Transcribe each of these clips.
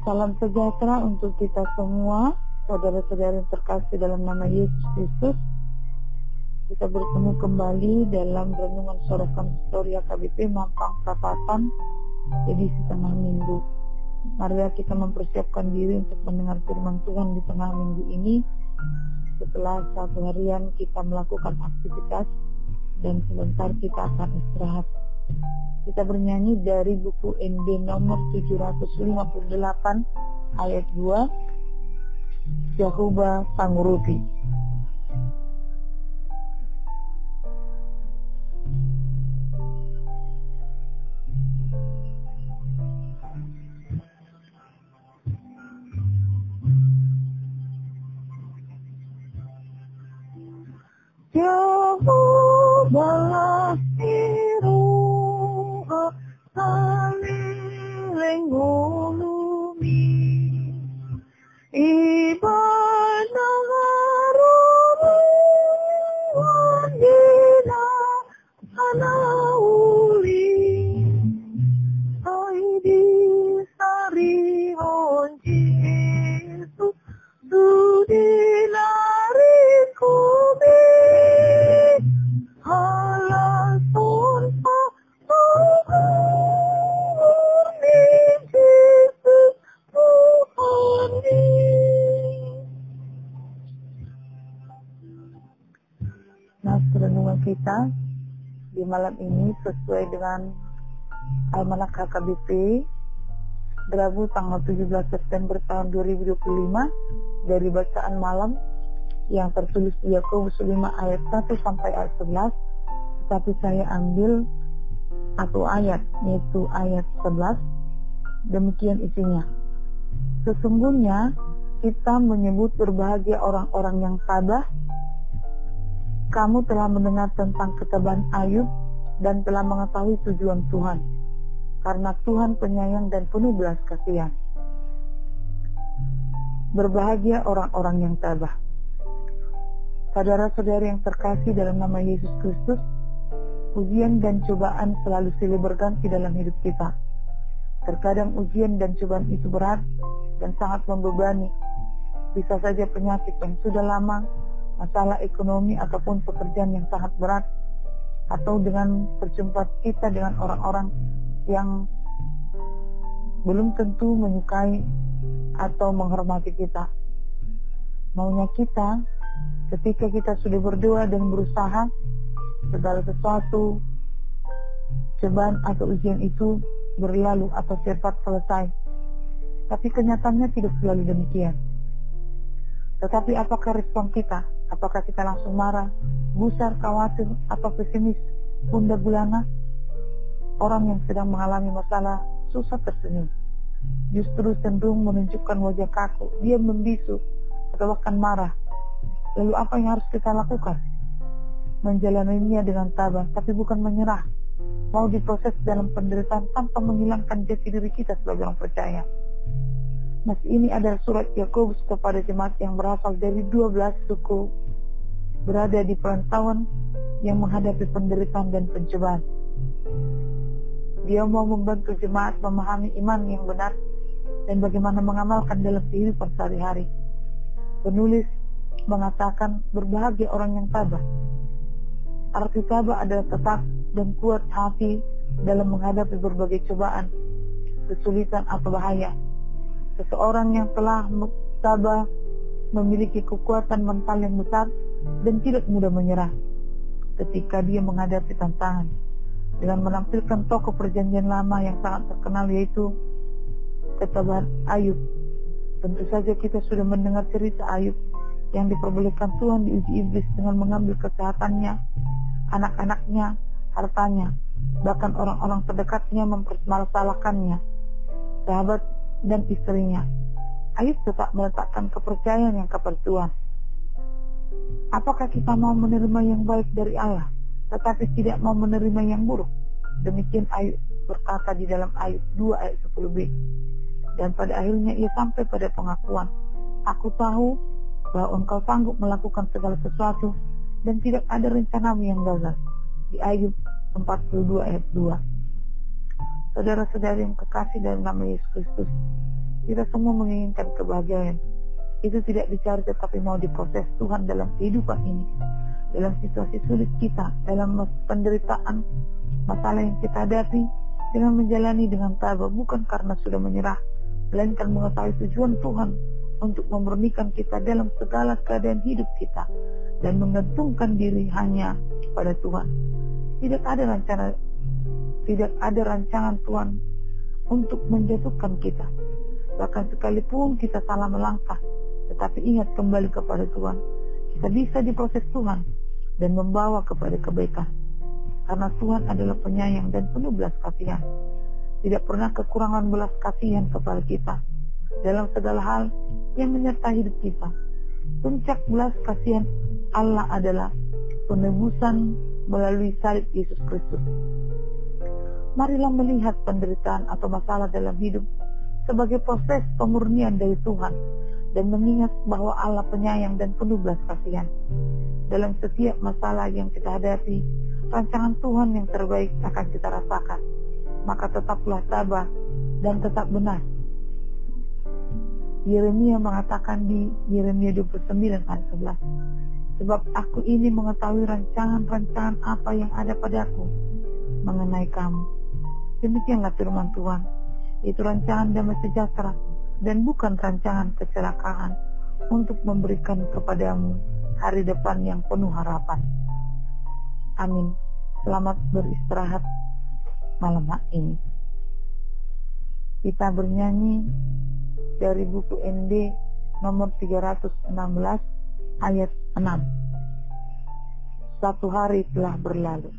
Salam sejahtera untuk kita semua, saudara-saudara yang terkasih dalam nama Yesus Kristus. Kita bertemu kembali dalam renungan sorokan Storia KBP Mampang Perapatan, edisi tengah minggu. Marilah kita mempersiapkan diri untuk mendengar firman Tuhan di tengah minggu ini. Setelah satu harian kita melakukan aktivitas dan sebentar kita akan istirahat. Kita bernyanyi dari buku NB nomor 758 ayat 2, Jehovah Panguruti. Jehovah Siruha Saliling Hulumi Ibadah Haruruan Dina Anauli Saidi Sari Honji Yesus Sudilari Kubi Halasun Nah, renungan kita di malam ini sesuai dengan Almanak HKBP Rabu tanggal 17 September tahun 2025 dari bacaan malam yang tertulis di Yakobus 5 ayat 1 sampai ayat 11, tetapi saya ambil satu ayat, yaitu ayat 11. Demikian isinya. Sesungguhnya kita menyebut berbahagia orang-orang yang tabah. Kamu telah mendengar tentang ketabahan Ayub dan telah mengetahui tujuan Tuhan, karena Tuhan penyayang dan penuh belas kasihan. Berbahagia orang-orang yang tabah. Saudara-saudari yang terkasih dalam nama Yesus Kristus, ujian dan cobaan selalu silih berganti dalam hidup kita. Terkadang ujian dan cobaan itu berat dan sangat membebani. Bisa saja penyakit yang sudah lama, masalah ekonomi ataupun pekerjaan yang sangat berat, atau dengan perjumpaan kita dengan orang-orang yang belum tentu menyukai atau menghormati kita. Maunya kita, ketika kita sudah berdoa dan berusaha, segala sesuatu cobaan atau ujian itu berlalu atau cepat selesai. Tapi kenyataannya tidak selalu demikian. Tetapi apakah respon kita? Apakah kita langsung marah, gusar, khawatir, atau pesimis, gundah gulana? Orang yang sedang mengalami masalah susah tersenyum, justru cenderung menunjukkan wajah kaku, dia membisu, atau bahkan marah. Lalu apa yang harus kita lakukan? Menjalaninya dengan tabah, tapi bukan menyerah. Mau diproses dalam penderitaan tanpa menghilangkan jati diri kita sebagai orang percaya. Mas, ini adalah surat Yakobus kepada jemaat yang berasal dari 12 suku, berada di perantauan yang menghadapi penderitaan dan pencobaan. Dia mau membantu jemaat memahami iman yang benar dan bagaimana mengamalkan dalam kehidupan sehari-hari. Penulis mengatakan berbahagia orang yang tabah. Arti tabah adalah tetap dan kuat hati dalam menghadapi berbagai cobaan, kesulitan atau bahaya. Seseorang yang telah tabah memiliki kekuatan mental yang besar dan tidak mudah menyerah ketika dia menghadapi tantangan. Dengan menampilkan tokoh perjanjian lama yang sangat terkenal, yaitu ketabahan Ayub. Tentu saja kita sudah mendengar cerita Ayub yang diperbolehkan Tuhan diuji iblis dengan mengambil kesehatannya, anak-anaknya, hartanya, bahkan orang-orang terdekatnya mempermasalahkannya, sahabat dan istrinya. Ayub tetap meletakkan kepercayaan yang kepada Tuhan. Apakah kita mau menerima yang baik dari Allah, tetapi tidak mau menerima yang buruk? Demikian Ayub berkata di dalam Ayub 2 ayat 10b. Dan pada akhirnya ia sampai pada pengakuan, aku tahu bahwa engkau sanggup melakukan segala sesuatu dan tidak ada rencanamu yang gagal. Di Ayub 42 ayat 2. Saudara-saudari yang kekasih dalam nama Yesus Kristus, Kita semua menginginkan kebahagiaan. Itu tidak dicari tetapi mau diproses Tuhan dalam kehidupan ini. Dalam situasi sulit kita, dalam penderitaan, masalah yang kita hadapi, dengan menjalani dengan tabah, bukan karena sudah menyerah, melainkan mengetahui tujuan Tuhan untuk memurnikan kita dalam segala keadaan hidup kita dan menggantungkan diri hanya pada Tuhan. Tidak ada rancangan Tuhan untuk menjatuhkan kita. Bahkan sekalipun kita salah melangkah, tetapi ingat kembali kepada Tuhan, kita bisa diproses Tuhan dan membawa kepada kebaikan. Karena Tuhan adalah penyayang dan penuh belas kasihan. Tidak pernah kekurangan belas kasihan kepada kita dalam segala hal yang menyertai hidup kita. Puncak belas kasihan Allah adalah penebusan melalui salib Yesus Kristus. Marilah melihat penderitaan atau masalah dalam hidup sebagai proses pemurnian dari Tuhan dan mengingat bahwa Allah penyayang dan penuh belas kasihan. Dalam setiap masalah yang kita hadapi, rancangan Tuhan yang terbaik akan kita rasakan. Maka tetaplah tabah dan tetap benar. Yeremia mengatakan di Yeremia 29 ayat 11, sebab aku ini mengetahui rancangan-rancangan apa yang ada padaku mengenai kamu. Demikianlah firman Tuhan, itu rancangan damai sejahtera dan bukan rancangan kecelakaan, untuk memberikan kepadamu hari depan yang penuh harapan. Amin. Selamat beristirahat malam ini. Kita bernyanyi dari buku ND nomor 316 ayat 6. Satu hari telah berlalu.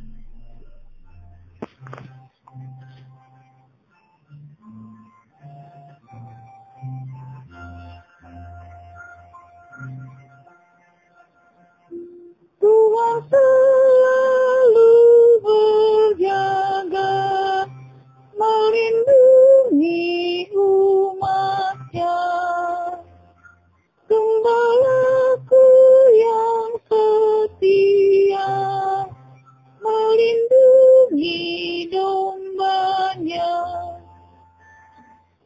Tuhan selalu berjaga, melindungi umat-Nya. Gembalaku yang setia, melindungi domba-Nya.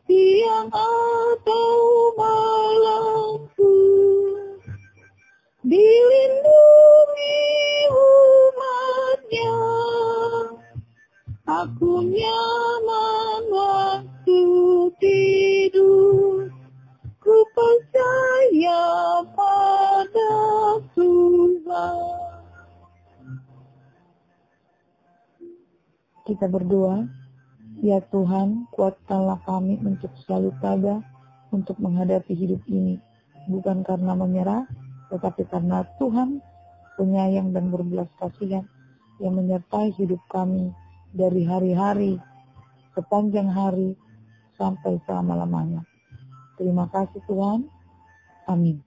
Siang atau malam pun dilindungi umat-Nya. Aku nyaman waktu tidur, ku percaya pada Tuhan. Kita berdoa. Ya Tuhan, kuatkanlah kami untuk selalu tabah untuk menghadapi hidup ini, bukan karena menyerah, tetapi karena Tuhan penyayang dan berbelas kasihan yang menyertai hidup kami dari hari-hari, sepanjang hari, sampai selama-lamanya. Terima kasih Tuhan. Amin.